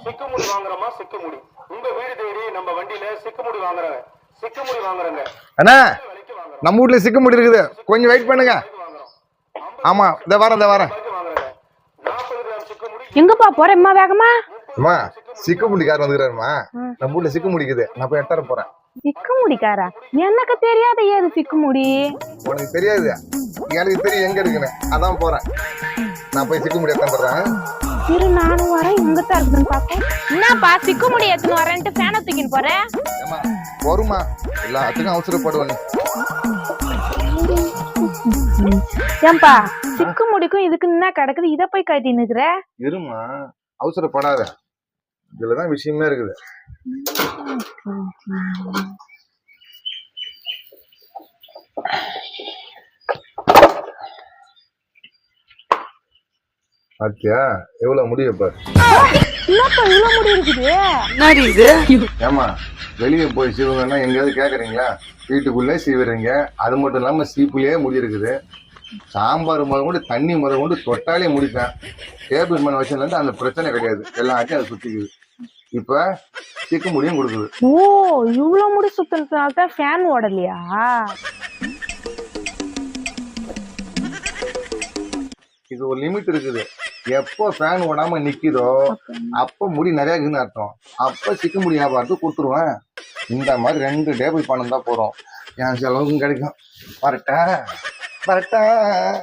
சிக்குமுடி வாங்குறோமா சிக்குமுடி உங்க வீடு தேடி நம்ம வண்டியில சிக்குமுடி வாங்குறாங்க. சிக்குமுடி வாங்குறாங்க. அண்ணா நம்ம வீட்ல சிக்குமுடி இருக்குது, கொஞ்சம் வெயிட் பண்ணுங்க. ஆமா இந்த வரேன் 40 கிராம் சிக்குமுடி. எங்கப்பா போற அம்மா வேகமா? அம்மா சிக்குமுடிக்காரர் வந்துக்கிறாருமா, நம்ம வீட்ல சிக்கு முடிக்குது, நான் போய் எட்டற போறேன். சிக்கு முடிக்காரா? எனக்கு தெரியாத ஏது சிக்கு முடி? உனக்கு தெரியாது, எனக்கு தெரியும் எங்க இருக்குன்னு, அதான் போறேன். நான் போய் சிக்கு முடி எத்தனை போறேன். இரு நானும் வரேன், எங்க தான் இருக்குன்னு பாப்போம். என்னப்பா சிக்கு முடி எத்தனை வரேன்ட்டு ஃபேனை தூக்கின்னு போறேன்? ஏமா வருமா, எல்லாத்துக்கும் அவசரப்படுவேன். ஏன்பா சிக்கு முடிக்கும் இதுக்கு என்ன கிடக்குது, இத போய் கட்டி நிக்கிற? இருமா அவசரப்படாத, இதுலதான் விஷயமே இருக்குது. பாத்தியா எவ்வளவு முடிய பாரு. என்னப்பா இவ்வளவு முடி இருக்குது? ஏமா வெளியே போய் சீவுங்கன்னா எங்கேயாவது கேக்குறீங்களா? வீட்டுக்குள்ளே சீவுறீங்க. அது மட்டும் இல்லாம சீப்புலயே முடி இருக்குது. சாம்பார் முறை கொண்டு தண்ணி முறை கொண்டு தொட்டாலே முடிப்பேன். டேபிள் மேல வச்சதுல இருந்து அந்த பிரச்சனை கிடையாது, எல்லாத்தையும் அது சுத்திக்குது. இப்ப சிக்கு முடியும் கொடுக்குது. ஓ இவ்வளவு முடி சுத்தினால தான் ஃபேன் ஓடலையா? இது ஒரு லிமிட் இருக்குது. எப்போ ஃபேன் ஓடாம நிக்குதோ அப்ப முடி நிறைய இருக்குன்னு அர்த்தம். அப்ப சிக்கு முடி வியாபாரத்துக்கு கொடுத்துருவேன். இந்த மாதிரி 2 டேபிள் பணம் தான் போறோம், என் செலவுக்கும் கிடைக்கும். வரட்டா வரட்டா.